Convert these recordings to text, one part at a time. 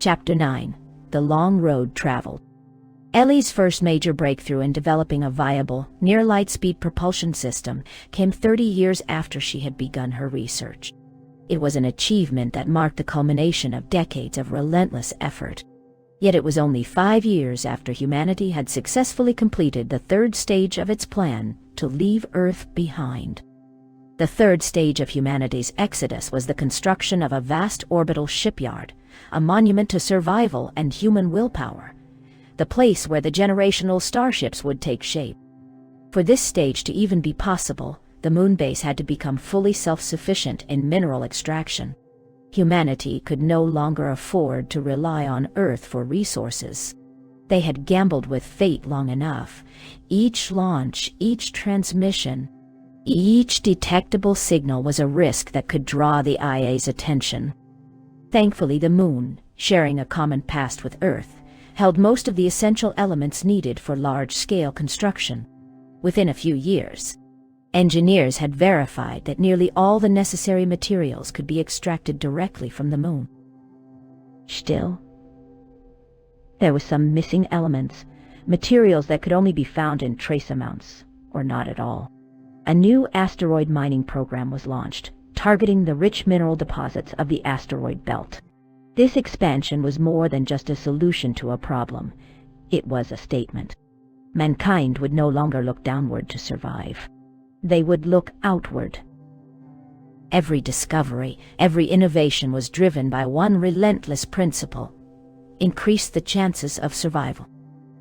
Chapter 9. The Long Road Traveled. Ellie's first major breakthrough in developing a viable, near-light-speed propulsion system came 30 years after she had begun her research. It was an achievement that marked the culmination of decades of relentless effort. Yet it was only 5 years after humanity had successfully completed the third stage of its plan to leave Earth behind. The third stage of humanity's exodus was the construction of a vast orbital shipyard, a monument to survival and human willpower, the place where the generational starships would take shape. For this stage to even be possible, the moon base had to become fully self-sufficient in mineral extraction. Humanity could no longer afford to rely on Earth for resources. They had gambled with fate long enough. Each launch, each transmission, each detectable signal was a risk that could draw the IA's attention. Thankfully, the moon, sharing a common past with Earth, held most of the essential elements needed for large-scale construction. Within a few years, engineers had verified that nearly all the necessary materials could be extracted directly from the moon. Still, there were some missing elements, materials that could only be found in trace amounts, or not at all. A new asteroid mining program was launched, targeting the rich mineral deposits of the asteroid belt. This expansion was more than just a solution to a problem. It was a statement. Mankind would no longer look downward to survive. They would look outward. Every discovery, every innovation was driven by one relentless principle: increase the chances of survival.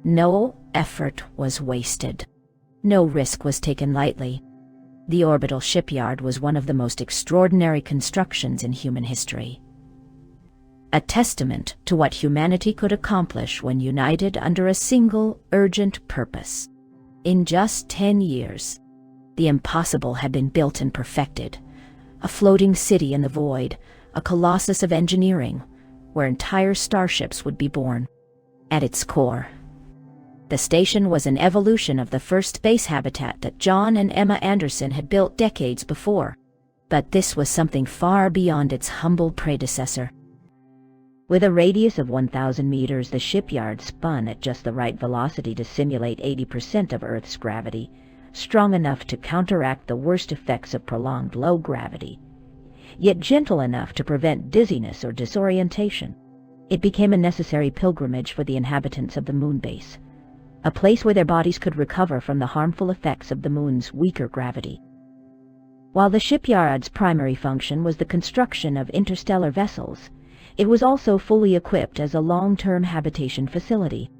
No effort was wasted. No risk was taken lightly. The orbital shipyard was one of the most extraordinary constructions in human history. A testament to what humanity could accomplish when united under a single, urgent purpose. In just 10 years, the impossible had been built and perfected. A floating city in the void, a colossus of engineering, where entire starships would be born. At its core, the station was an evolution of the first space habitat that John and Emma Anderson had built decades before. But this was something far beyond its humble predecessor. With a radius of 1,000 meters, the shipyard spun at just the right velocity to simulate 80% of Earth's gravity, strong enough to counteract the worst effects of prolonged low gravity, yet gentle enough to prevent dizziness or disorientation. It became a necessary pilgrimage for the inhabitants of the moon base, a place where their bodies could recover from the harmful effects of the moon's weaker gravity. While the shipyard's primary function was the construction of interstellar vessels, it was also fully equipped as a long-term habitation facility.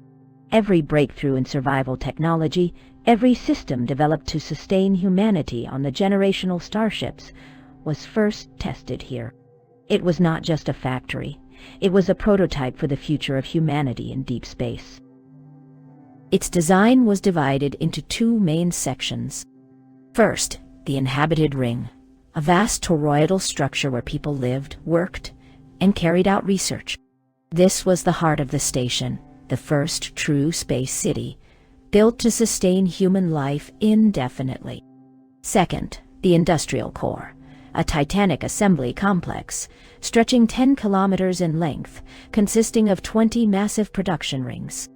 Every breakthrough in survival technology, every system developed to sustain humanity on the generational starships, was first tested here. It was not just a factory. It was a prototype for the future of humanity in deep space. Its design was divided into two main sections. First, the inhabited ring, a vast toroidal structure where people lived, worked, and carried out research. This was the heart of the station, the first true space city, built to sustain human life indefinitely. Second, the industrial core, a titanic assembly complex, stretching 10 kilometers in length, consisting of 20 massive production rings.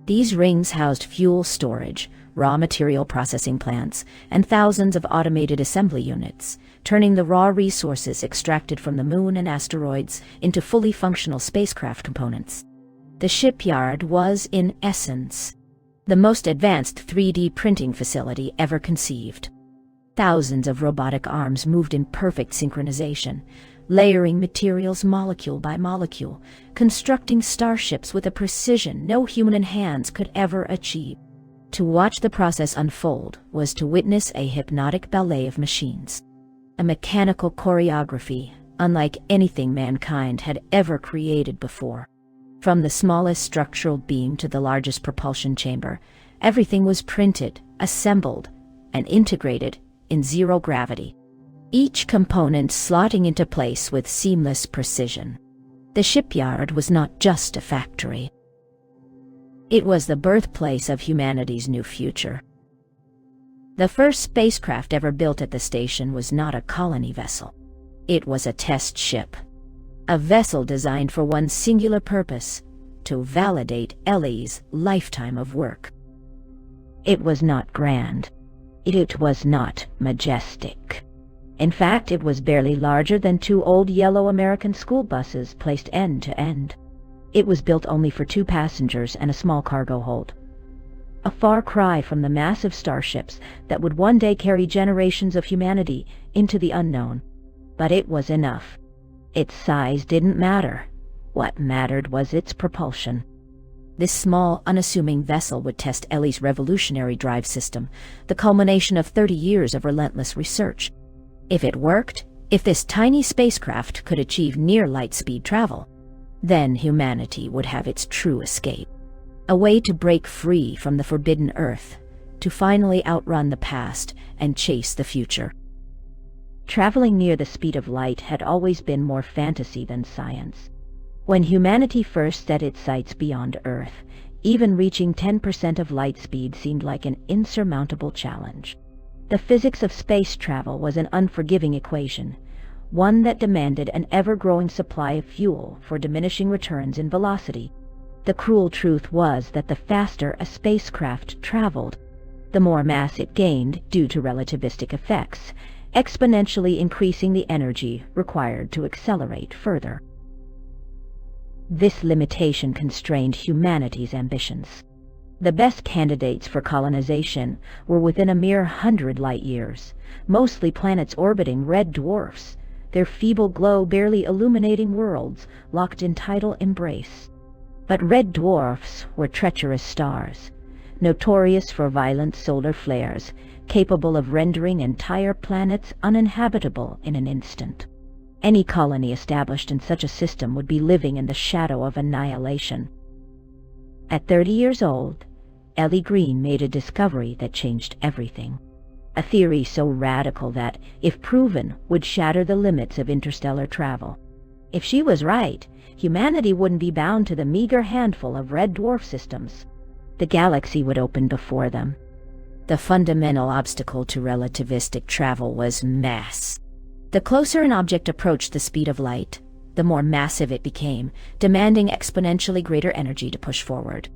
These rings housed fuel storage, raw material processing plants, and thousands of automated assembly units, turning the raw resources extracted from the moon and asteroids into fully functional spacecraft components. The shipyard was, in essence, the most advanced 3D printing facility ever conceived. Thousands of robotic arms moved in perfect synchronization, layering materials molecule by molecule, constructing starships with a precision no human hands could ever achieve. To watch the process unfold was to witness a hypnotic ballet of machines, a mechanical choreography unlike anything mankind had ever created before. From the smallest structural beam to the largest propulsion chamber, everything was printed, assembled, and integrated in zero gravity, each component slotting into place with seamless precision. The shipyard was not just a factory. It was the birthplace of humanity's new future. The first spacecraft ever built at the station was not a colony vessel. It was a test ship. A vessel designed for one singular purpose: to validate Ellie's lifetime of work. It was not grand. It was not majestic. In fact, it was barely larger than two old yellow American school buses placed end to end. It was built only for 2 passengers and a small cargo hold. A far cry from the massive starships that would one day carry generations of humanity into the unknown. But it was enough. Its size didn't matter. What mattered was its propulsion. This small, unassuming vessel would test Ellie's revolutionary drive system, the culmination of 30 years of relentless research. If it worked, if this tiny spacecraft could achieve near-light-speed travel, then humanity would have its true escape. A way to break free from the forbidden Earth, to finally outrun the past and chase the future. Traveling near the speed of light had always been more fantasy than science. When humanity first set its sights beyond Earth, even reaching 10% of light speed seemed like an insurmountable challenge. The physics of space travel was an unforgiving equation, one that demanded an ever-growing supply of fuel for diminishing returns in velocity. The cruel truth was that the faster a spacecraft traveled, the more mass it gained due to relativistic effects, exponentially increasing the energy required to accelerate further. This limitation constrained humanity's ambitions. The best candidates for colonization were within a mere 100 light-years, mostly planets orbiting red dwarfs, their feeble glow barely illuminating worlds locked in tidal embrace. But red dwarfs were treacherous stars, notorious for violent solar flares, capable of rendering entire planets uninhabitable in an instant. Any colony established in such a system would be living in the shadow of annihilation. At 30 years old, Ellie Green made a discovery that changed everything. A theory so radical that, if proven, would shatter the limits of interstellar travel. If she was right, humanity wouldn't be bound to the meager handful of red dwarf systems. The galaxy would open before them. The fundamental obstacle to relativistic travel was mass. The closer an object approached the speed of light, the more massive it became, demanding exponentially greater energy to push forward.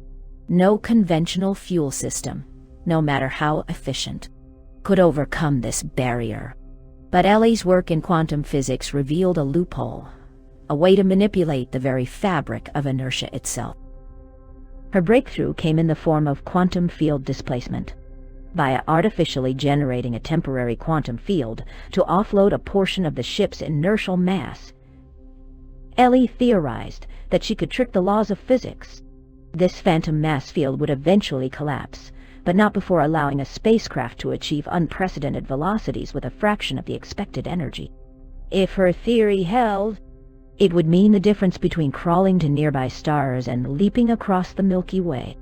No conventional fuel system, no matter how efficient, could overcome this barrier. But Ellie's work in quantum physics revealed a loophole, a way to manipulate the very fabric of inertia itself. Her breakthrough came in the form of quantum field displacement. By artificially generating a temporary quantum field to offload a portion of the ship's inertial mass, Ellie theorized that she could trick the laws of physics. This phantom mass field would eventually collapse, but not before allowing a spacecraft to achieve unprecedented velocities with a fraction of the expected energy. If her theory held, it would mean the difference between crawling to nearby stars and leaping across the Milky Way.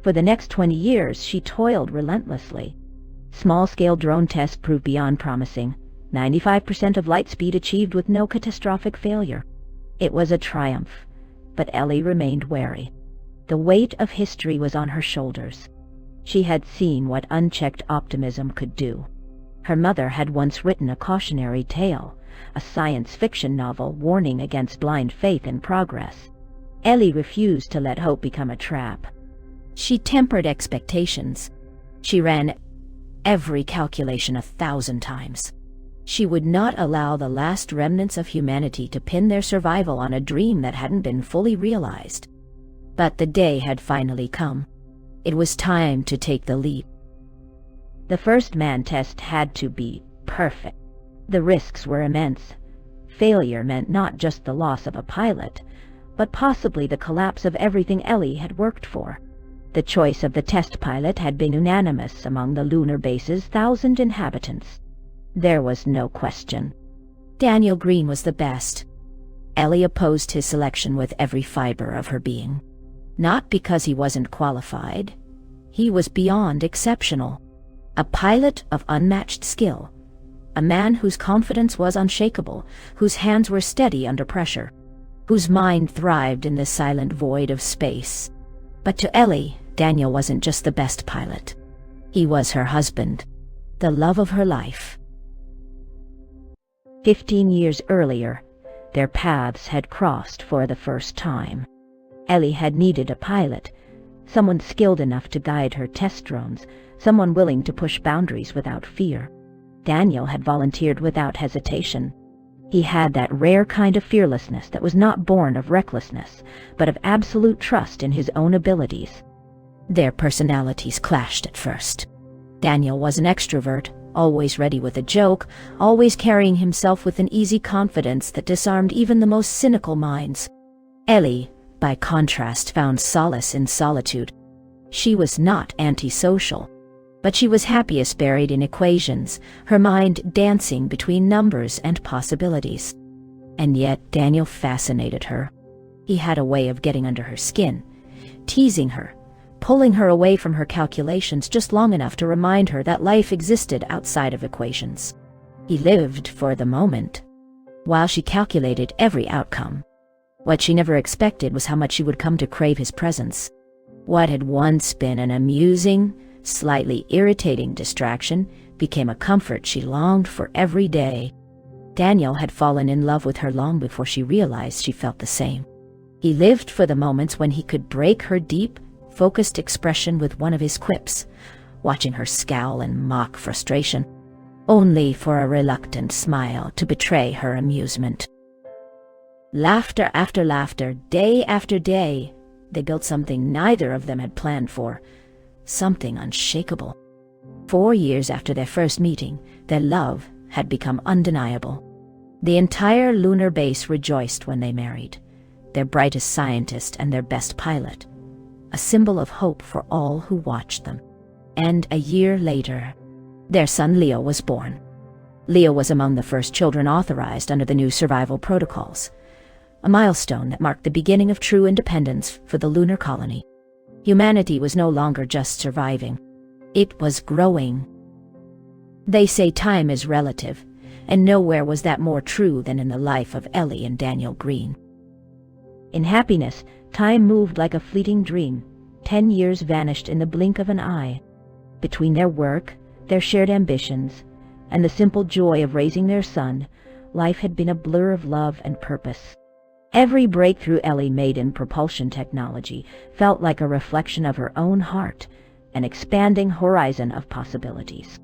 For the next 20 years, she toiled relentlessly. Small-scale drone tests proved beyond promising. 95% of light speed achieved with no catastrophic failure. It was a triumph, but Ellie remained wary. The weight of history was on her shoulders. She had seen what unchecked optimism could do. Her mother had once written a cautionary tale, a science fiction novel warning against blind faith in progress. Ellie refused to let hope become a trap. She tempered expectations. She ran every calculation 1,000 times. She would not allow the last remnants of humanity to pin their survival on a dream that hadn't been fully realized. But the day had finally come. It was time to take the leap. The first man test had to be perfect. The risks were immense. Failure meant not just the loss of a pilot, but possibly the collapse of everything Ellie had worked for. The choice of the test pilot had been unanimous among the lunar base's 1,000 inhabitants. There was no question. Daniel Green was the best. Ellie opposed his selection with every fiber of her being. Not because he wasn't qualified. He was beyond exceptional. A pilot of unmatched skill. A man whose confidence was unshakable, whose hands were steady under pressure, whose mind thrived in the silent void of space. But to Ellie, Daniel wasn't just the best pilot. He was her husband, the love of her life. 15 years earlier, Their paths had crossed for the first time. Ellie had needed a pilot, someone skilled enough to guide her test drones, someone willing to push boundaries without fear. Daniel had volunteered without hesitation. He had that rare kind of fearlessness that was not born of recklessness, but of absolute trust in his own abilities. Their personalities clashed at first. Daniel was an extrovert, always ready with a joke, always carrying himself with an easy confidence that disarmed even the most cynical minds. Ellie, by contrast, found solace in solitude. She was not antisocial, but she was happiest buried in equations, her mind dancing between numbers and possibilities. And yet Daniel fascinated her. He had a way of getting under her skin, teasing her, pulling her away from her calculations just long enough to remind her that life existed outside of equations. He lived for the moment, while she calculated every outcome. What she never expected was how much she would come to crave his presence. What had once been an amusing, slightly irritating distraction became a comfort she longed for every day. Daniel had fallen in love with her long before she realized she felt the same. He lived for the moments when he could break her deep, focused expression with one of his quips, watching her scowl and mock frustration, only for a reluctant smile to betray her amusement. Laughter after laughter, day after day, they built something neither of them had planned for, something unshakable. 4 years after their first meeting, their love had become undeniable. The entire lunar base rejoiced when they married, their brightest scientist and their best pilot, a symbol of hope for all who watched them. And a year later, their son Leo was born. Leo was among the first children authorized under the new survival protocols, a milestone that marked the beginning of true independence for the lunar colony. Humanity was no longer just surviving. It was growing. They say time is relative, and nowhere was that more true than in the life of Ellie and Daniel Green. In happiness, time moved like a fleeting dream. 10 years vanished in the blink of an eye. Between their work, their shared ambitions, and the simple joy of raising their son, life had been a blur of love and purpose. Every breakthrough Ellie made in propulsion technology felt like a reflection of her own heart, an expanding horizon of possibilities.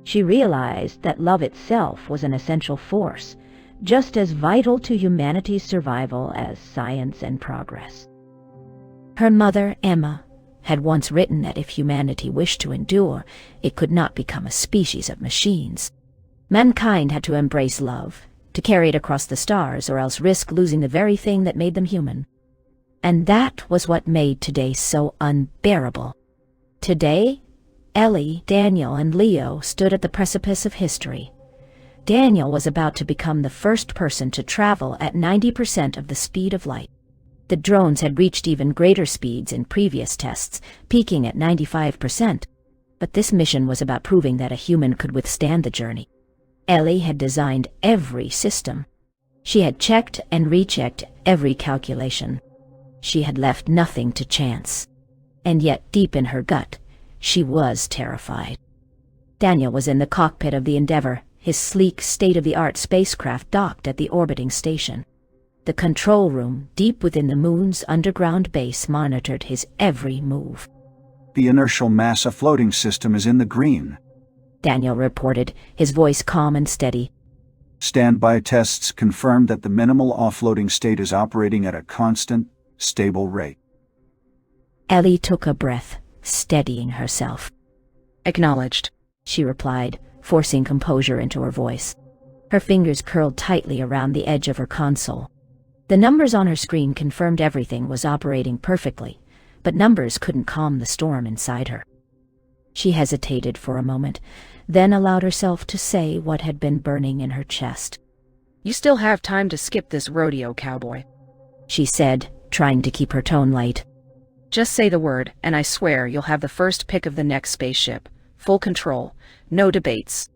She realized that love itself was an essential force, just as vital to humanity's survival as science and progress. Her mother, Emma, had once written that if humanity wished to endure, it could not become a species of machines. Mankind had to embrace love, to carry it across the stars, or else risk losing the very thing that made them human. And that was what made today so unbearable. Today, Ellie, Daniel, and Leo stood at the precipice of history. Daniel was about to become the first person to travel at 90% of the speed of light. The drones had reached even greater speeds in previous tests, peaking at 95%. But this mission was about proving that a human could withstand the journey. Ellie had designed every system. She had checked and rechecked every calculation. She had left nothing to chance. And yet, deep in her gut, she was terrified. Daniel was in the cockpit of the Endeavour, his sleek, state-of-the-art spacecraft docked at the orbiting station. The control room, deep within the moon's underground base, monitored his every move. The inertial mass floating system is in the green, Daniel reported, his voice calm and steady. Standby tests confirmed that the minimal offloading state is operating at a constant, stable rate. Ellie took a breath, steadying herself. Acknowledged, she replied, forcing composure into her voice. Her fingers curled tightly around the edge of her console. The numbers on her screen confirmed everything was operating perfectly, but numbers couldn't calm the storm inside her. She hesitated for a moment, then allowed herself to say what had been burning in her chest. "You still have time to skip this rodeo, cowboy," she said, trying to keep her tone light. "Just say the word, and I swear you'll have the first pick of the next spaceship. Full control. No debates."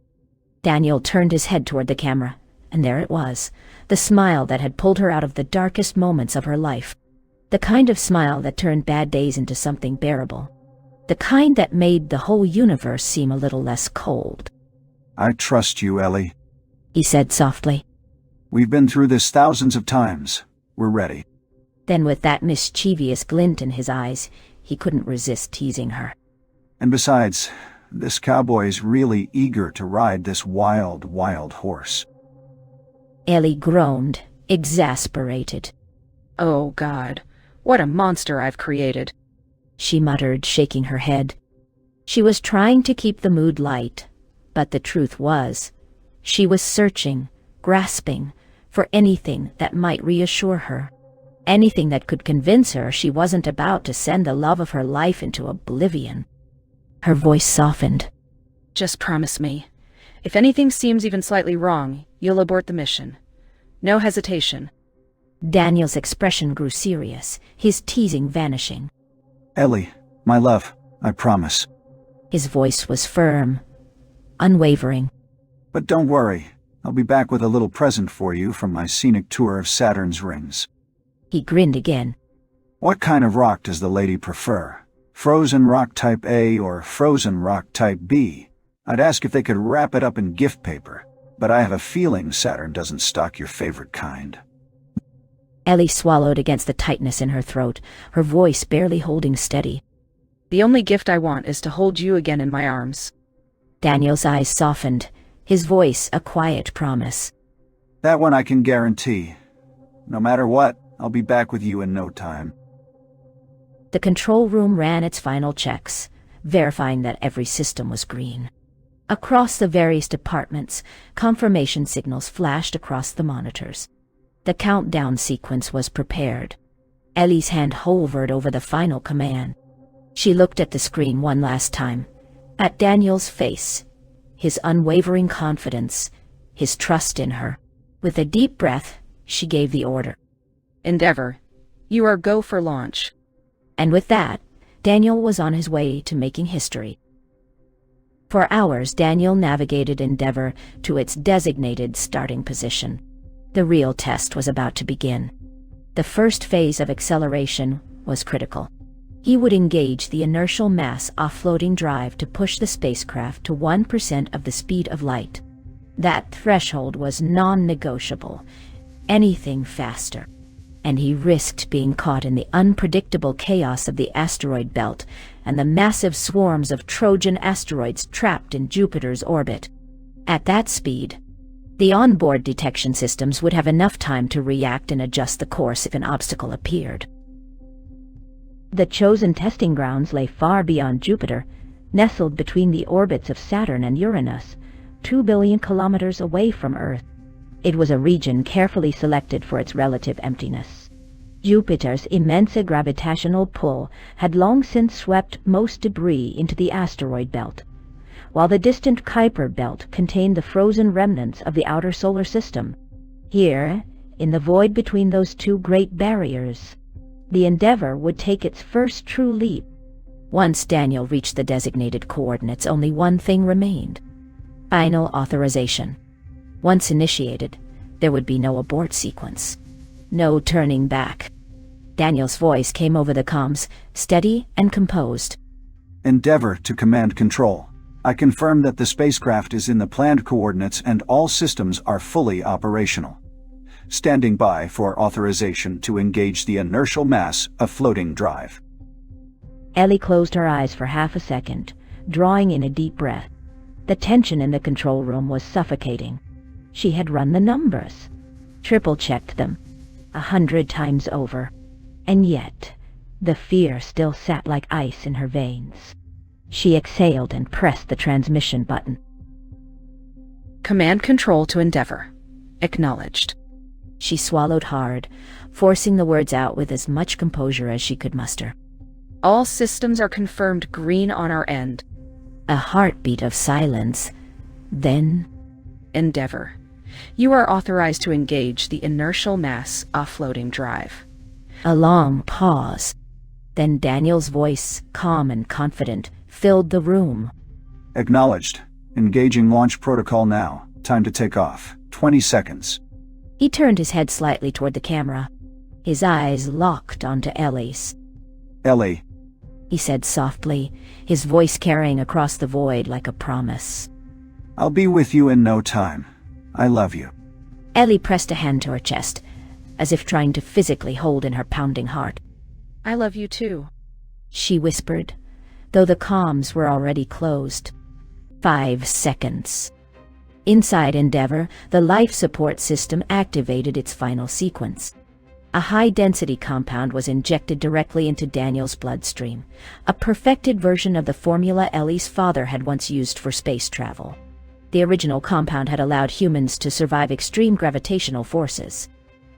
Daniel turned his head toward the camera, and there it was, the smile that had pulled her out of the darkest moments of her life. The kind of smile that turned bad days into something bearable. The kind that made the whole universe seem a little less cold. "I trust you, Ellie," he said softly. We've been through this thousands of times. We're ready. Then with that mischievous glint in his eyes, he couldn't resist teasing her. And besides, this cowboy's really eager to ride this wild, wild horse. Ellie groaned, exasperated. Oh, God, what a monster I've created, she muttered, shaking her head. She was trying to keep the mood light, but the truth was, she was searching, grasping, for anything that might reassure her. Anything that could convince her she wasn't about to send the love of her life into oblivion. Her voice softened. Just promise me. If anything seems even slightly wrong, you'll abort the mission. No hesitation. Daniel's expression grew serious, his teasing vanishing. Ellie, my love, I promise. His voice was firm, unwavering. But don't worry, I'll be back with a little present for you from my scenic tour of Saturn's rings. He grinned again. What kind of rock does the lady prefer? Frozen rock type A or frozen rock type B? I'd ask if they could wrap it up in gift paper, but I have a feeling Saturn doesn't stock your favorite kind. Ellie swallowed against the tightness in her throat, her voice barely holding steady. The only gift I want is to hold you again in my arms. Daniel's eyes softened, his voice a quiet promise. That one I can guarantee. No matter what, I'll be back with you in no time. The control room ran its final checks, verifying that every system was green. Across the various departments, confirmation signals flashed across the monitors. The countdown sequence was prepared. Ellie's hand hovered over the final command. She looked at the screen one last time, at Daniel's face, his unwavering confidence, his trust in her. With a deep breath, she gave the order. Endeavor, you are go for launch. And with that, Daniel was on his way to making history. For hours, Daniel navigated Endeavor to its designated starting position. The real test was about to begin. The first phase of acceleration was critical. He would engage the inertial mass offloading drive to push the spacecraft to 1% of the speed of light. That threshold was non-negotiable. Anything faster. And he risked being caught in the unpredictable chaos of the asteroid belt and the massive swarms of Trojan asteroids trapped in Jupiter's orbit. At that speed, the onboard detection systems would have enough time to react and adjust the course if an obstacle appeared. The chosen testing grounds lay far beyond Jupiter, nestled between the orbits of Saturn and Uranus, 2 billion kilometers away from Earth. It was a region carefully selected for its relative emptiness. Jupiter's immense gravitational pull had long since swept most debris into the asteroid belt, while the distant Kuiper belt contained the frozen remnants of the outer solar system. Here, in the void between those two great barriers, the Endeavor would take its first true leap. Once Daniel reached the designated coordinates, only one thing remained: final authorization. Once initiated, there would be no abort sequence. No turning back. Daniel's voice came over the comms, steady and composed. Endeavor to command control. I confirm that the spacecraft is in the planned coordinates and all systems are fully operational. Standing by for authorization to engage the inertial mass offloading drive. Ellie closed her eyes for half a second, drawing in a deep breath. The tension in the control room was suffocating. She had run the numbers, triple-checked them, 100 times over, and yet the fear still sat like ice in her veins. She exhaled and pressed the transmission button. Command control to Endeavor. Acknowledged. She swallowed hard, forcing the words out with as much composure as she could muster. All systems are confirmed green on our end. A heartbeat of silence. Then, Endeavor, you are authorized to engage the inertial mass offloading drive. a long pause. Then Daniel's voice, calm and confident, filled the room. Acknowledged. Engaging launch protocol now. Time to take off. 20 seconds. He turned his head slightly toward the camera. His eyes locked onto Ellie's. Ellie. He said softly, his voice carrying across the void like a promise. I'll be with you in no time. I love you. Ellie pressed a hand to her chest, as if trying to physically hold in her pounding heart. I love you too, she whispered, though the comms were already closed. 5 seconds. Inside Endeavor, the life support system activated its final sequence. A high-density compound was injected directly into Daniel's bloodstream, a perfected version of the formula Ellie's father had once used for space travel. The original compound had allowed humans to survive extreme gravitational forces.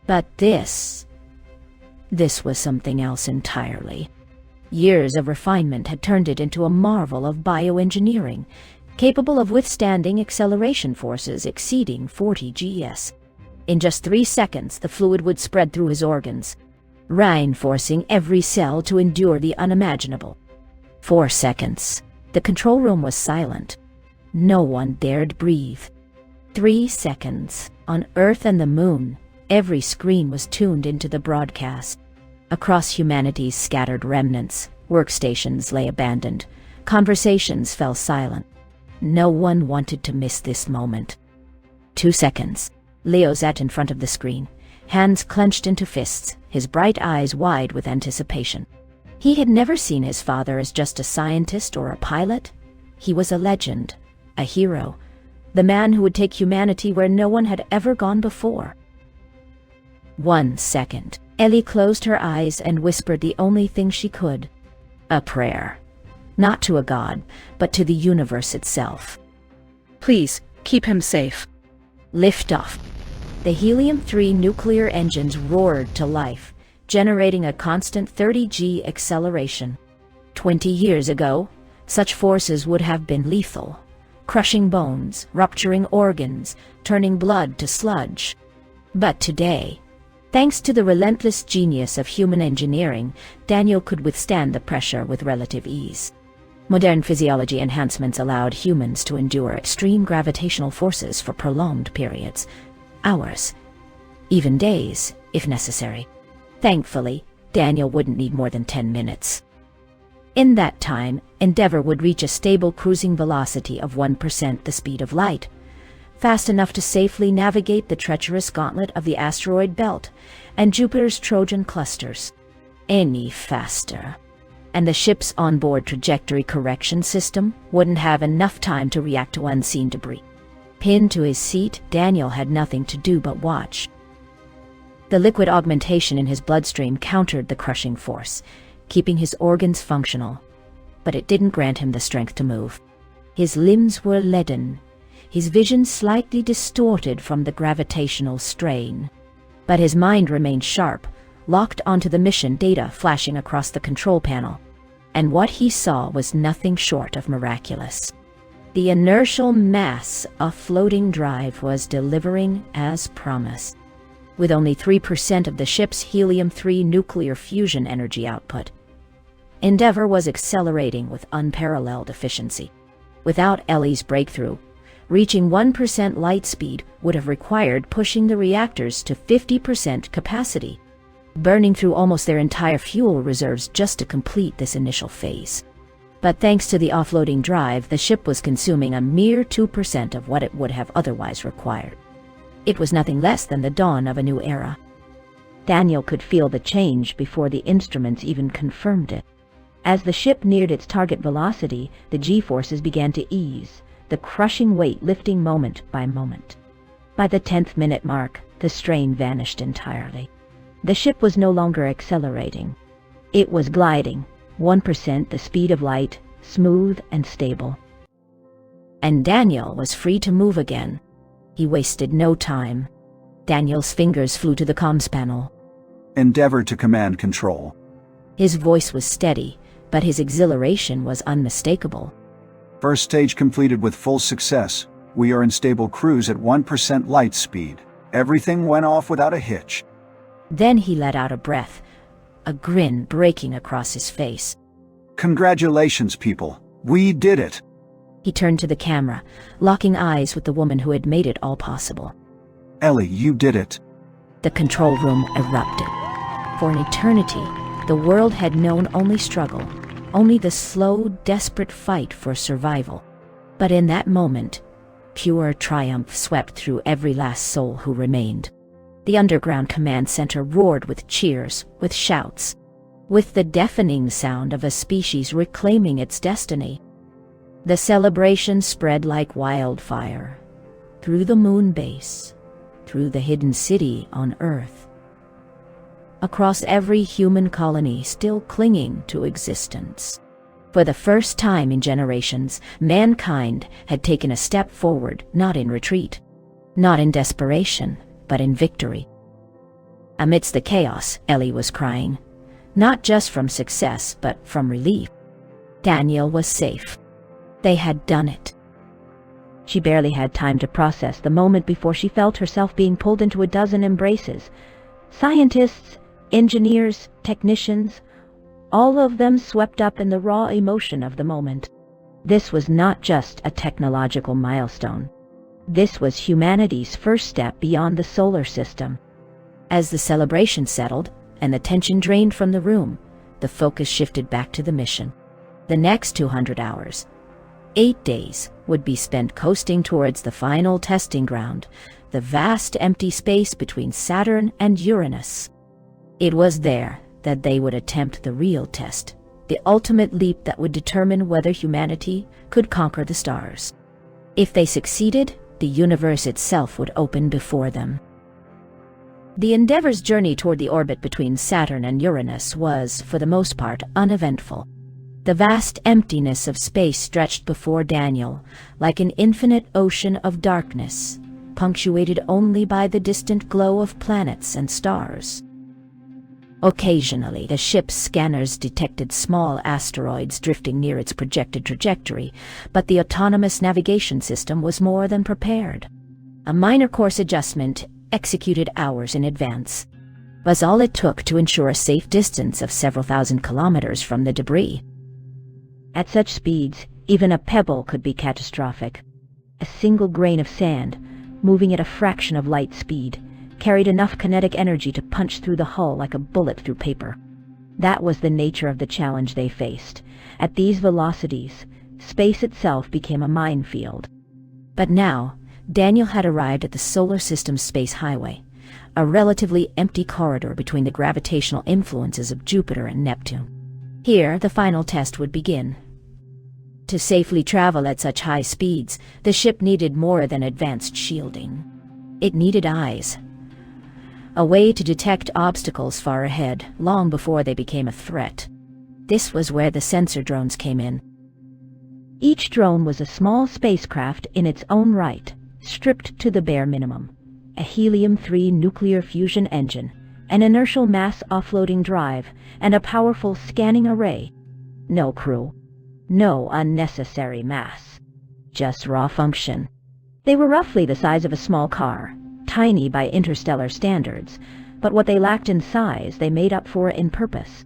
But this was something else entirely. Years of refinement had turned it into a marvel of bioengineering, capable of withstanding acceleration forces exceeding 40 gs. In just 3 seconds, the fluid would spread through his organs, reinforcing every cell to endure the unimaginable. 4 seconds. The control room was silent. No one dared breathe. 3 seconds. On Earth and the Moon, every screen was tuned into the broadcast. Across humanity's scattered remnants, workstations lay abandoned. Conversations fell silent. No one wanted to miss this moment. 2 seconds. Leo sat in front of the screen, hands clenched into fists, his bright eyes wide with anticipation. He had never seen his father as just a scientist or a pilot. He was a legend, a hero, the man who would take humanity where no one had ever gone before. 1 second. Ellie closed her eyes and whispered the only thing she could. A prayer. Not to a god, but to the universe itself. Please, keep him safe. Liftoff. The helium-3 nuclear engines roared to life, generating a constant 30 g acceleration. 20 years ago, such forces would have been lethal, crushing bones, rupturing organs, turning blood to sludge. But today, thanks to the relentless genius of human engineering, Daniel could withstand the pressure with relative ease. Modern physiology enhancements allowed humans to endure extreme gravitational forces for prolonged periods, hours, even days, if necessary. Thankfully, Daniel wouldn't need more than 10 minutes. In that time, Endeavor would reach a stable cruising velocity of 1% the speed of light, fast enough to safely navigate the treacherous gauntlet of the asteroid belt and Jupiter's Trojan clusters. Any faster, and the ship's onboard trajectory correction system wouldn't have enough time to react to unseen debris. Pinned to his seat, Daniel had nothing to do but watch. The liquid augmentation in his bloodstream countered the crushing force, keeping his organs functional, but it didn't grant him the strength to move. His limbs were leaden, his vision slightly distorted from the gravitational strain. But his mind remained sharp, locked onto the mission data flashing across the control panel, and what he saw was nothing short of miraculous. The inertial mass of floating drive was delivering as promised. With only 3% of the ship's helium-3 nuclear fusion energy output, Endeavor was accelerating with unparalleled efficiency. Without Ellie's breakthrough, reaching 1% light speed would have required pushing the reactors to 50% capacity, burning through almost their entire fuel reserves just to complete this initial phase. But thanks to the offloading drive, the ship was consuming a mere 2% of what it would have otherwise required. It was nothing less than the dawn of a new era. Daniel could feel the change before the instruments even confirmed it. As the ship neared its target velocity, the G-forces began to ease, the crushing weight lifting moment by moment. By the 10th minute mark, the strain vanished entirely. The ship was no longer accelerating. It was gliding, 1% the speed of light, smooth and stable. And Daniel was free to move again. He wasted no time. Daniel's fingers flew to the comms panel. Endeavor to command control. His voice was steady, but his exhilaration was unmistakable. First stage completed with full success. We are in stable cruise at 1% light speed. Everything went off without a hitch. Then he let out a breath, a grin breaking across his face. Congratulations, people. We did it. He turned to the camera, locking eyes with the woman who had made it all possible. Ellie, you did it. The control room erupted. For an eternity, the world had known only struggle, only the slow, desperate fight for survival. But in that moment, Pure triumph swept through every last soul who remained. The underground command center roared with cheers, with shouts, with the deafening sound of a species reclaiming its destiny. The celebration spread like wildfire, through the moon base, through the hidden city on Earth, across every human colony still clinging to existence. For the first time in generations, mankind had taken a step forward, not in retreat, not in desperation, but in victory. Amidst the chaos, Ellie was crying, not just from success, but from relief. Daniel was safe. They had done it. She barely had time to process the moment before she felt herself being pulled into a dozen embraces. Scientists, engineers, technicians, all of them swept up in the raw emotion of the moment. This was not just a technological milestone. This was humanity's first step beyond the solar system. As the celebration settled and the tension drained from the room, the focus shifted back to the mission. The next 200 hours, 8 days, would be spent coasting towards the final testing ground, the vast empty space between Saturn and Uranus. It was there that they would attempt the real test, the ultimate leap that would determine whether humanity could conquer the stars. If they succeeded, the universe itself would open before them. The Endeavour's journey toward the orbit between Saturn and Uranus was, for the most part, uneventful. The vast emptiness of space stretched before Daniel, like an infinite ocean of darkness, punctuated only by the distant glow of planets and stars. Occasionally, the ship's scanners detected small asteroids drifting near its projected trajectory, but the autonomous navigation system was more than prepared. A minor course adjustment, executed hours in advance, was all it took to ensure a safe distance of several thousand kilometers from the debris. At such speeds, even a pebble could be catastrophic. A single grain of sand, moving at a fraction of light speed, carried enough kinetic energy to punch through the hull like a bullet through paper. That was the nature of the challenge they faced. At these velocities, space itself became a minefield. But now, Daniel had arrived at the solar system's space highway, a relatively empty corridor between the gravitational influences of Jupiter and Neptune. Here, the final test would begin. To safely travel at such high speeds, the ship needed more than advanced shielding. It needed eyes. A way to detect obstacles far ahead, long before they became a threat. This was where the sensor drones came in. Each drone was a small spacecraft in its own right, stripped to the bare minimum. A helium-3 nuclear fusion engine, an inertial mass offloading drive, and a powerful scanning array. No crew. No unnecessary mass. Just raw function. They were roughly the size of a small car, tiny by interstellar standards, but what they lacked in size they made up for in purpose.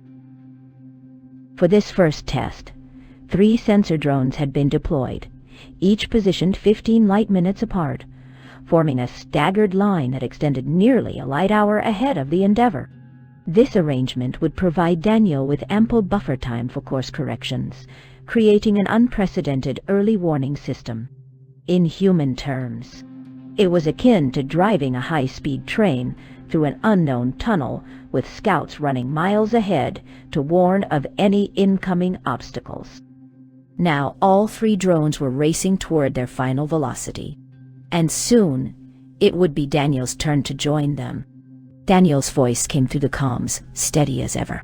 For this first test, 3 sensor drones had been deployed, each positioned 15 light minutes apart, forming a staggered line that extended nearly a light hour ahead of the Endeavour. This arrangement would provide Daniel with ample buffer time for course corrections, creating an unprecedented early warning system. In human terms, it was akin to driving a high-speed train through an unknown tunnel with scouts running miles ahead to warn of any incoming obstacles. Now all 3 drones were racing toward their final velocity, and soon it would be Daniel's turn to join them. Daniel's voice came through the comms, steady as ever.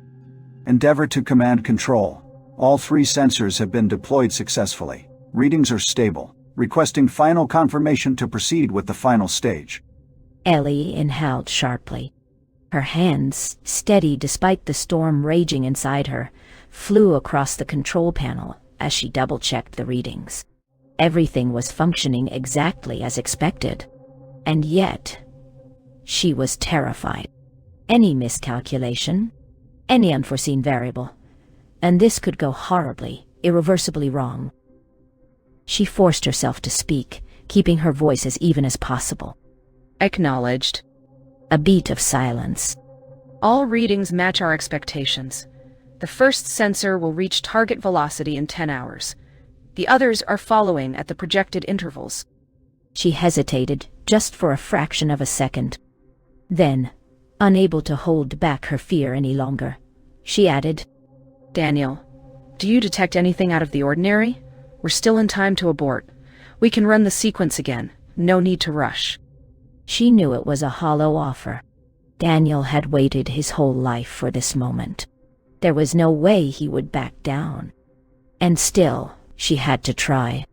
Endeavor to command control. All 3 sensors have been deployed successfully. Readings are stable. Requesting final confirmation to proceed with the final stage. Ellie inhaled sharply. Her hands, steady despite the storm raging inside her, flew across the control panel as she double-checked the readings. Everything was functioning exactly as expected. And yet, she was terrified. Any miscalculation, any unforeseen variable, and this could go horribly, irreversibly wrong. She forced herself to speak, keeping her voice as even as possible. Acknowledged. A beat of silence. All readings match our expectations. The first sensor will reach target velocity in 10 hours. The others are following at the projected intervals. She hesitated, just for a fraction of a second. Then, unable to hold back her fear any longer, she added, Daniel, do you detect anything out of the ordinary? We're still in time to abort. We can run the sequence again. No need to rush. She knew it was a hollow offer. Daniel had waited his whole life for this moment. There was no way he would back down. And still, she had to try.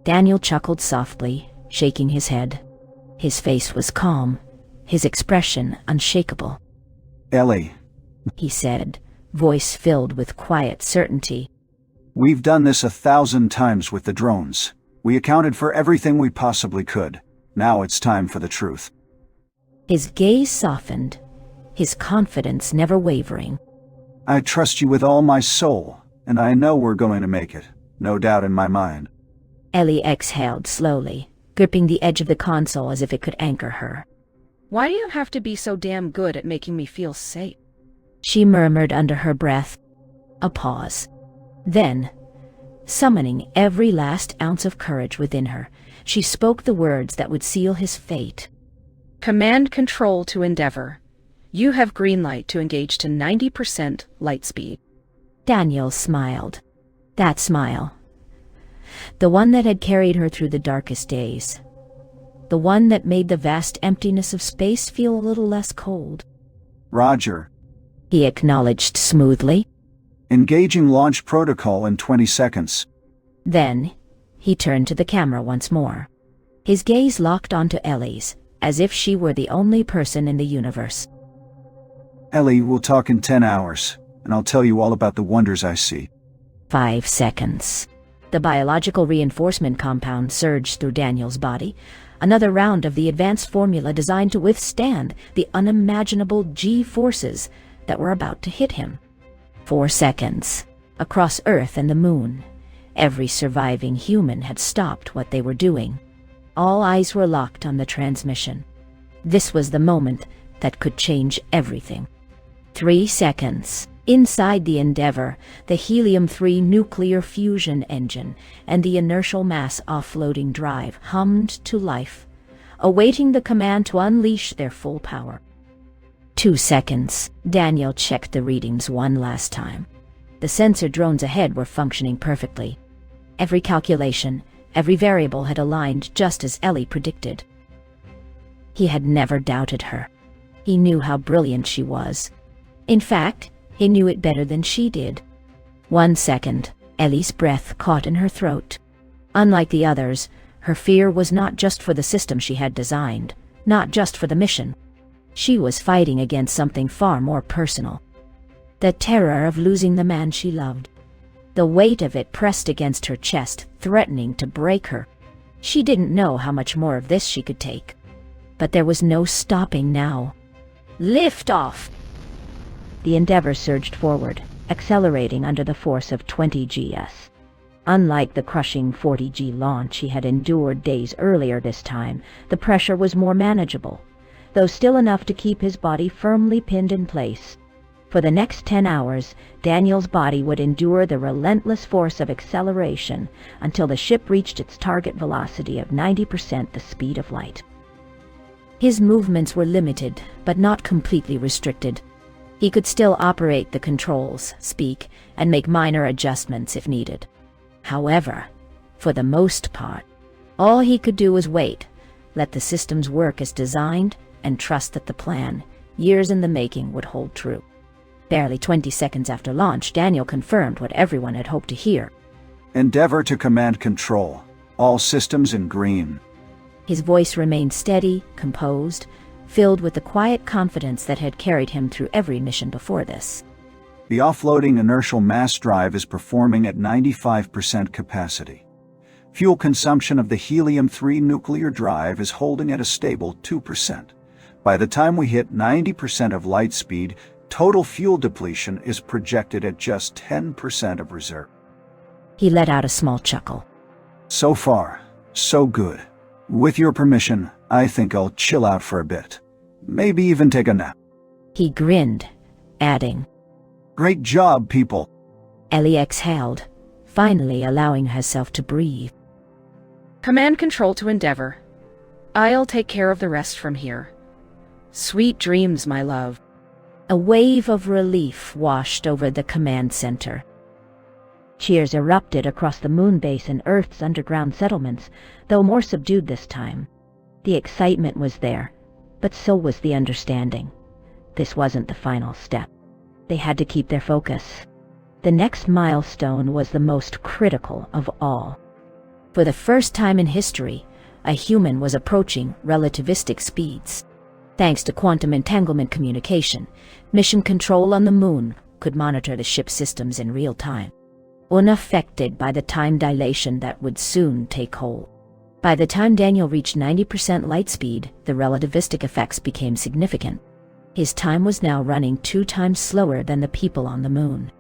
Daniel chuckled softly, shaking his head. His face was calm, his expression unshakable. Ellie, He said, voice filled with quiet certainty. we've done this 1,000 times with the drones. We accounted for everything we possibly could. Now it's time for the truth. His gaze softened, his confidence never wavering. I trust you with all my soul, and I know we're going to make it. No doubt in my mind. Ellie exhaled slowly, gripping the edge of the console as if it could anchor her. Why do you have to be so damn good at making me feel safe? She murmured under her breath. A pause. Then, summoning every last ounce of courage within her, she spoke the words that would seal his fate. Command control to Endeavor. You have green light to engage to 90% light speed. Daniel smiled. That smile. The one that had carried her through the darkest days. The one that made the vast emptiness of space feel a little less cold. Roger. He acknowledged smoothly. Engaging launch protocol in 20 seconds. Then, he turned to the camera once more. His gaze locked onto Ellie's, as if she were the only person in the universe. Ellie, we'll talk in 10 hours, and I'll tell you all about the wonders I see. 5 seconds. The biological reinforcement compound surged through Daniel's body, another round of the advanced formula designed to withstand the unimaginable G-forces that were about to hit him. 4 seconds. Across Earth and the Moon, every surviving human had stopped what they were doing. All eyes were locked on the transmission. This was the moment that could change everything. 3 seconds. Inside the Endeavor, the helium-3 nuclear fusion engine and the inertial mass offloading drive hummed to life, awaiting the command to unleash their full power. 2 seconds. Daniel checked the readings one last time. The sensor drones ahead were functioning perfectly. Every calculation, every variable had aligned just as Ellie predicted. He had never doubted her. He knew how brilliant she was. In fact, he knew it better than she did. 1 second, Ellie's breath caught in her throat. Unlike the others, her fear was not just for the system she had designed, not just for the mission. She was fighting against something far more personal. The terror of losing the man she loved. The weight of it pressed against her chest, threatening to break her. She didn't know how much more of this she could take. But there was no stopping now. Lift off! The Endeavor surged forward, accelerating under the force of 20 Gs. Unlike the crushing 40 G launch he had endured days earlier this time, the pressure was more manageable, though still enough to keep his body firmly pinned in place. For the next 10 hours, Daniel's body would endure the relentless force of acceleration until the ship reached its target velocity of 90% the speed of light. His movements were limited, but not completely restricted. He could still operate the controls, speak, and make minor adjustments if needed. However, for the most part, all he could do was wait, let the systems work as designed, and trust that the plan, years in the making, would hold true. Barely 20 seconds after launch, Daniel confirmed what everyone had hoped to hear. Endeavor to command control. All systems in green. His voice remained steady, composed, filled with the quiet confidence that had carried him through every mission before this. The offloading inertial mass drive is performing at 95% capacity. Fuel consumption of the helium-3 nuclear drive is holding at a stable 2%. By the time we hit 90% of light speed, total fuel depletion is projected at just 10% of reserve. He let out a small chuckle. So far, so good. With your permission, I think I'll chill out for a bit. Maybe even take a nap. He grinned, adding, Great job, people. Ellie exhaled, finally allowing herself to breathe. Command control to Endeavor. I'll take care of the rest from here. Sweet dreams, my love. A wave of relief washed over the command center. Cheers erupted across the moon base and Earth's underground settlements, though more subdued this time. The excitement was there, but so was the understanding. This wasn't the final step. They had to keep their focus. The next milestone was the most critical of all. For the first time in history, a human was approaching relativistic speeds. Thanks to quantum entanglement communication, mission control on the moon could monitor the ship's systems in real time, unaffected by the time dilation that would soon take hold. By the time Daniel reached 90% light speed, the relativistic effects became significant. His time was now running 2 times slower than the people on the moon.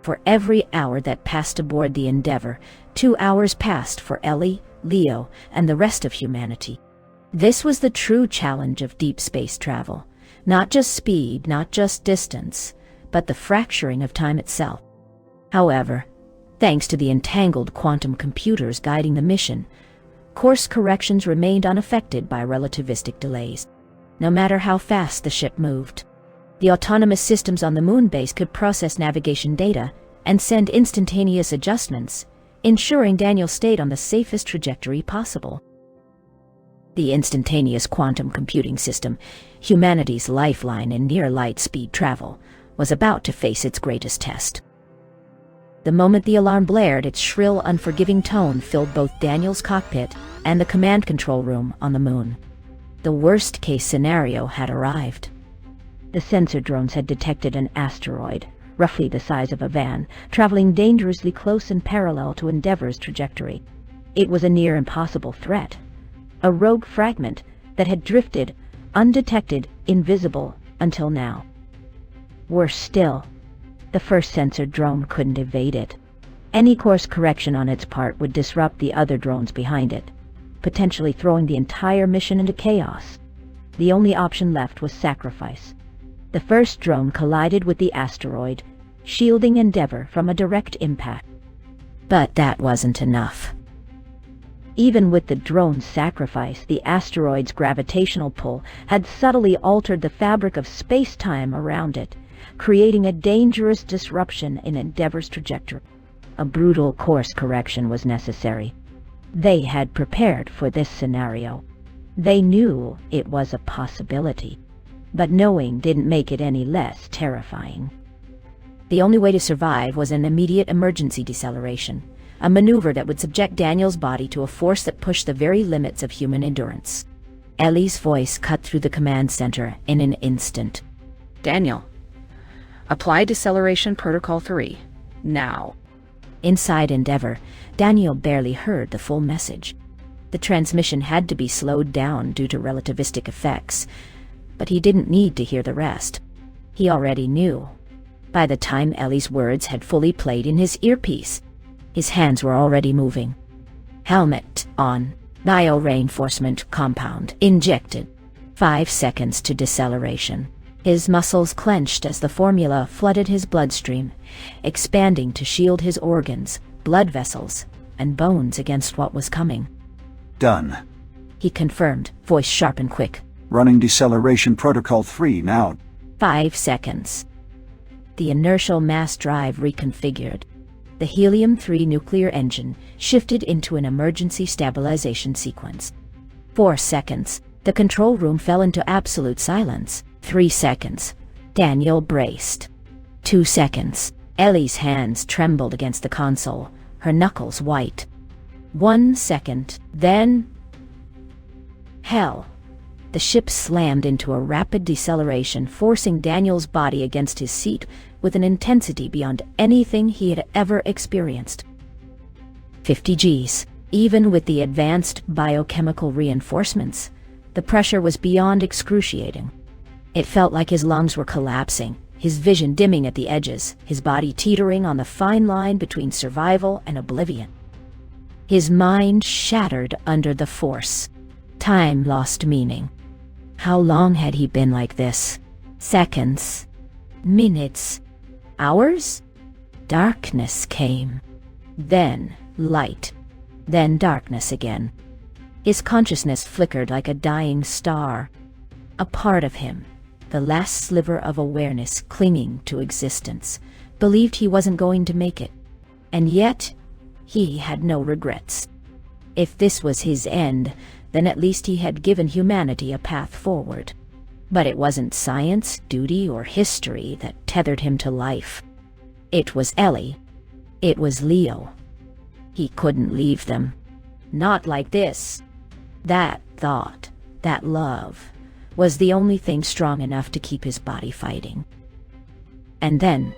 For every hour that passed aboard the Endeavour, 2 hours passed for Ellie, Leo, and the rest of humanity. This was the true challenge of deep space travel. Not just speed, not just distance, but the fracturing of time itself. However, thanks to the entangled quantum computers guiding the mission, course corrections remained unaffected by relativistic delays, no matter how fast the ship moved. The autonomous systems on the moon base could process navigation data and send instantaneous adjustments, ensuring Daniel stayed on the safest trajectory possible. The instantaneous quantum computing system, humanity's lifeline in near-light speed travel, was about to face its greatest test. The moment the alarm blared, its shrill, unforgiving tone filled both Daniel's cockpit and the command control room on the moon. The worst-case scenario had arrived. The sensor drones had detected an asteroid, roughly the size of a van, traveling dangerously close and parallel to Endeavour's trajectory. It was a near impossible threat. A rogue fragment that had drifted, undetected, invisible until now. Worse still, the first sensor drone couldn't evade it. Any course correction on its part would disrupt the other drones behind it, potentially throwing the entire mission into chaos. The only option left was sacrifice. The first drone collided with the asteroid, shielding Endeavour from a direct impact. But that wasn't enough. Even with the drone's sacrifice, the asteroid's gravitational pull had subtly altered the fabric of space-time around it, creating a dangerous disruption in Endeavour's trajectory. A brutal course correction was necessary. They had prepared for this scenario. They knew it was a possibility, but knowing didn't make it any less terrifying. The only way to survive was an immediate emergency deceleration, a maneuver that would subject Daniel's body to a force that pushed the very limits of human endurance. Ellie's voice cut through the command center in an instant. Daniel, apply deceleration protocol 3, now. Inside Endeavour, Daniel barely heard the full message. The transmission had to be slowed down due to relativistic effects, but he didn't need to hear the rest. He already knew. By the time Ellie's words had fully played in his earpiece, his hands were already moving. Helmet on. Bio-reinforcement compound injected. 5 seconds to deceleration. His muscles clenched as the formula flooded his bloodstream, expanding to shield his organs, blood vessels, and bones against what was coming. Done. He confirmed, voice sharp and quick. Running deceleration protocol 3 now. 5 seconds. The inertial mass drive reconfigured. The helium-3 nuclear engine shifted into an emergency stabilization sequence. 4 seconds. The control room fell into absolute silence. 3 seconds. Daniel braced. 2 seconds. Ellie's hands trembled against the console, her knuckles white. 1 second. Then... hell. The ship slammed into a rapid deceleration, forcing Daniel's body against his seat with an intensity beyond anything he had ever experienced. 50 Gs. Even with the advanced biochemical reinforcements, the pressure was beyond excruciating. It felt like his lungs were collapsing, his vision dimming at the edges, his body teetering on the fine line between survival and oblivion. His mind shattered under the force. Time lost meaning. How long had he been like this? Seconds? Minutes? Hours? Darkness came. Then light. Then darkness again. His consciousness flickered like a dying star. A part of him, the last sliver of awareness clinging to existence, believed he wasn't going to make it. And yet, he had no regrets. If this was his end, then at least he had given humanity a path forward. But it wasn't science, duty, or history that tethered him to life. It was Ellie. It was Leo. He couldn't leave them. Not like this. That thought, that love, was the only thing strong enough to keep his body fighting. And then,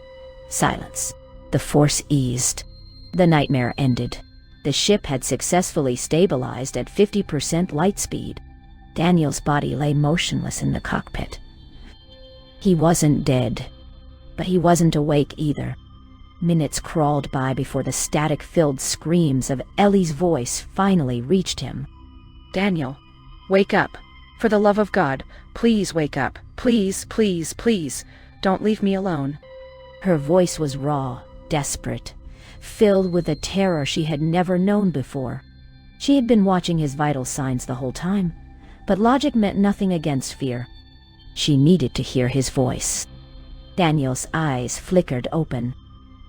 silence. The force eased. The nightmare ended. The ship had successfully stabilized at 50% light speed. Daniel's body lay motionless in the cockpit. He wasn't dead, but he wasn't awake either. Minutes crawled by before the static-filled screams of Ellie's voice finally reached him. Daniel, wake up. For the love of God, please wake up. Please, please, please. Don't leave me alone. Her voice was raw, desperate, filled with a terror she had never known before. She had been watching his vital signs the whole time, but logic meant nothing against fear. She needed to hear his voice. Daniel's eyes flickered open.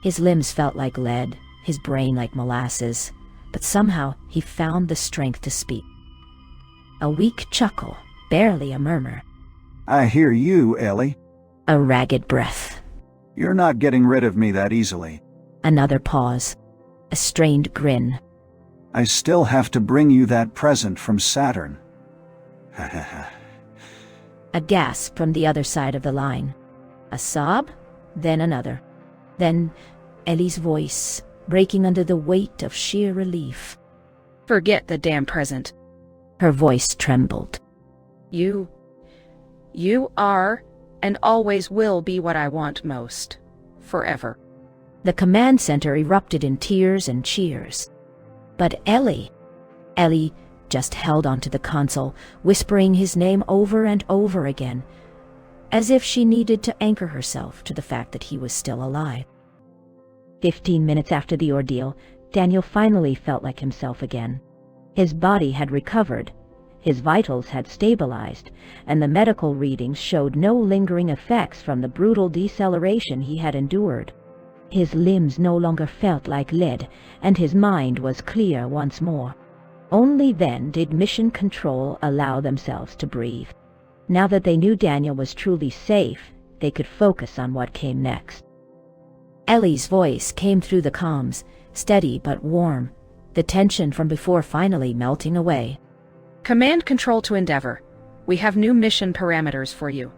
His limbs felt like lead, his brain like molasses, but somehow he found the strength to speak. A weak chuckle, barely a murmur. I hear you, Ellie. A ragged breath. You're not getting rid of me that easily. Another pause. A strained grin. I still have to bring you that present from Saturn. A gasp from the other side of the line. A sob, then another. Then Ellie's voice, breaking under the weight of sheer relief. Forget the damn present. Her voice trembled. You are and always will be what I want most. Forever. The command center erupted in tears and cheers. But Ellie just held onto the console, whispering his name over and over again, as if she needed to anchor herself to the fact that he was still alive. 15 minutes after the ordeal, Daniel finally felt like himself again. His body had recovered, his vitals had stabilized, and the medical readings showed no lingering effects from the brutal deceleration he had endured. His limbs no longer felt like lead, and his mind was clear once more. Only then did Mission Control allow themselves to breathe. Now that they knew Daniel was truly safe, they could focus on what came next. Ellie's voice came through the comms, steady but warm, the tension from before finally melting away. Command Control to Endeavor. We have new mission parameters for you.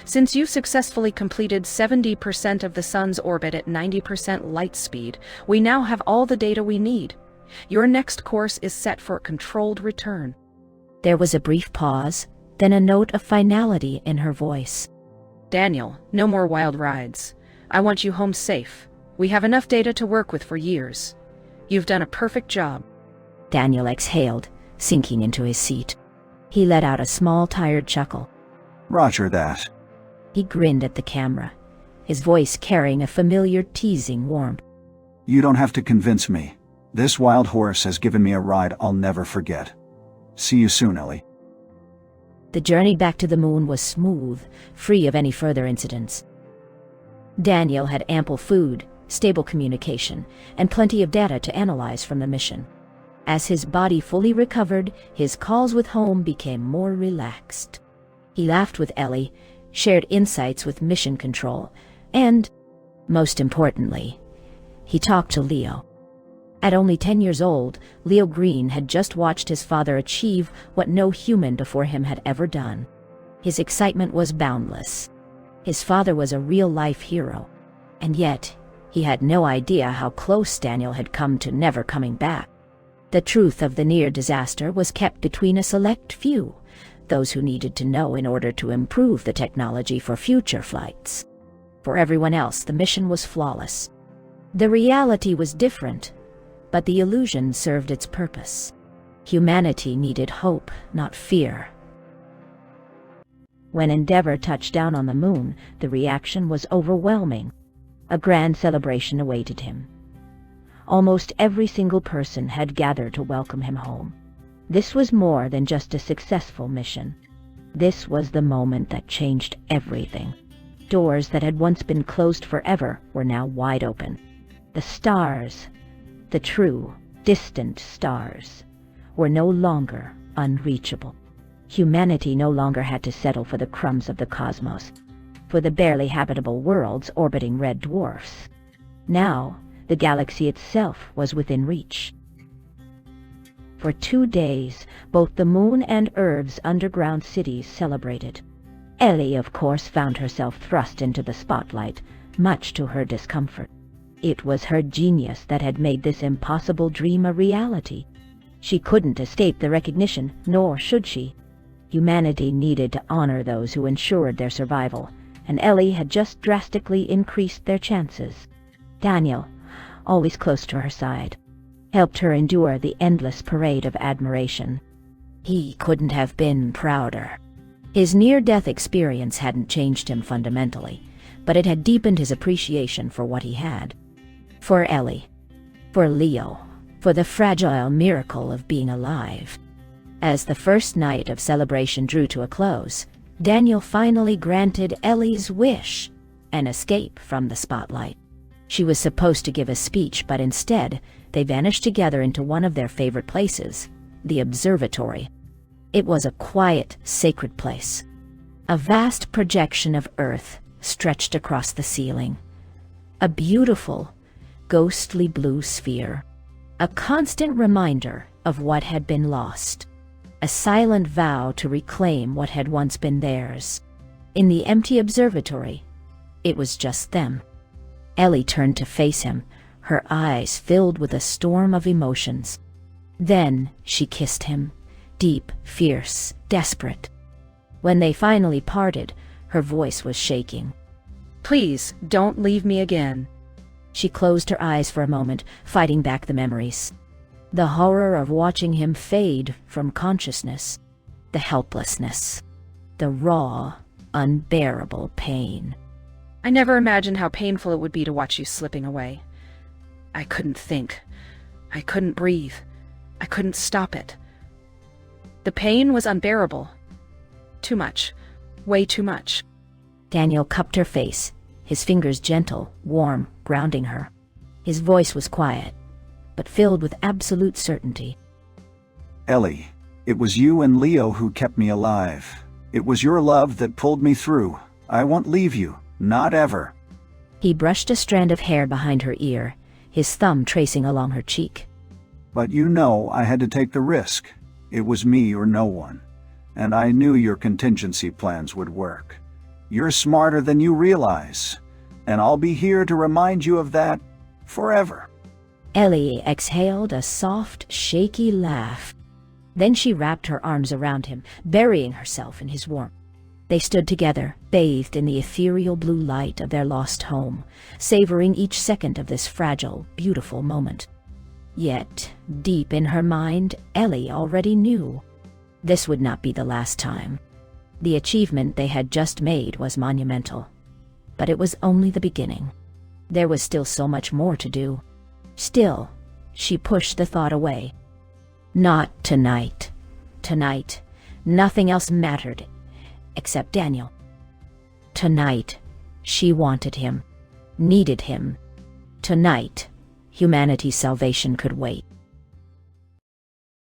Since you successfully completed 70% of the Sun's orbit at 90% light speed, we now have all the data we need. Your next course is set for a controlled return. There was a brief pause, then a note of finality in her voice. Daniel, no more wild rides. I want you home safe. We have enough data to work with for years. You've done a perfect job. Daniel exhaled, sinking into his seat. He let out a small, tired chuckle. Roger that. He grinned at the camera, his voice carrying a familiar, teasing warmth. You don't have to convince me. This wild horse has given me a ride I'll never forget. See you soon, Ellie. The journey back to the moon was smooth, free of any further incidents. Daniel had ample food, stable communication, and plenty of data to analyze from the mission. As his body fully recovered, his calls with home became more relaxed. He laughed with Ellie, shared insights with Mission Control, and, most importantly, he talked to Leo. At only 10 years old, Leo Green had just watched his father achieve what no human before him had ever done. His excitement was boundless. His father was a real-life hero, and yet he had no idea how close Daniel had come to never coming back. The truth of the near disaster was kept between a select few, those who needed to know in order to improve the technology for future flights. For everyone else, the mission was flawless. The reality was different, but the illusion served its purpose. Humanity needed hope, not fear. When Endeavour touched down on the moon, the reaction was overwhelming. A grand celebration awaited him. Almost every single person had gathered to welcome him home. This was more than just a successful mission. This was the moment that changed everything. Doors that had once been closed forever were now wide open. The stars, the true, distant stars, were no longer unreachable. Humanity no longer had to settle for the crumbs of the cosmos, for the barely habitable worlds orbiting red dwarfs. Now, the galaxy itself was within reach. For 2 days, both the moon and Earth's underground cities celebrated. Ellie, of course, found herself thrust into the spotlight, much to her discomfort. It was her genius that had made this impossible dream a reality. She couldn't escape the recognition, nor should she. Humanity needed to honor those who ensured their survival, and Ellie had just drastically increased their chances. Daniel, always close to her side, helped her endure the endless parade of admiration. He couldn't have been prouder. His near-death experience hadn't changed him fundamentally, but it had deepened his appreciation for what he had. For Ellie, for Leo, for the fragile miracle of being alive. As the first night of celebration drew to a close, Daniel finally granted Ellie's wish, an escape from the spotlight. She was supposed to give a speech, but instead, they vanished together into one of their favorite places, the observatory. It was a quiet, sacred place. A vast projection of Earth stretched across the ceiling. A beautiful, ghostly blue sphere. A constant reminder of what had been lost. A silent vow to reclaim what had once been theirs. In the empty observatory, it was just them. Ellie turned to face him, her eyes filled with a storm of emotions. Then she kissed him, deep, fierce, desperate. When they finally parted, her voice was shaking. Please, don't leave me again. She closed her eyes for a moment, fighting back the memories. The horror of watching him fade from consciousness. The helplessness. The raw, unbearable pain. I never imagined how painful it would be to watch you slipping away. I couldn't think. I couldn't breathe. I couldn't stop it. The pain was unbearable. Too much. Way too much. Daniel cupped her face, his fingers gentle, warm, grounding her. His voice was quiet, but filled with absolute certainty. Ellie, it was you and Leo who kept me alive. It was your love that pulled me through. I won't leave you. Not ever. He brushed a strand of hair behind her ear, his thumb tracing along her cheek. But you know I had to take the risk. It was me or no one. And I knew your contingency plans would work. You're smarter than you realize. And I'll be here to remind you of that forever. Ellie exhaled a soft, shaky laugh. Then she wrapped her arms around him, burying herself in his warmth. They stood together, bathed in the ethereal blue light of their lost home, savoring each second of this fragile, beautiful moment. Yet, deep in her mind, Ellie already knew. This would not be the last time. The achievement they had just made was monumental. But it was only the beginning. There was still so much more to do. Still, she pushed the thought away. Not tonight. Tonight, nothing else mattered except Daniel. Tonight, she wanted him, needed him. Tonight, humanity's salvation could wait.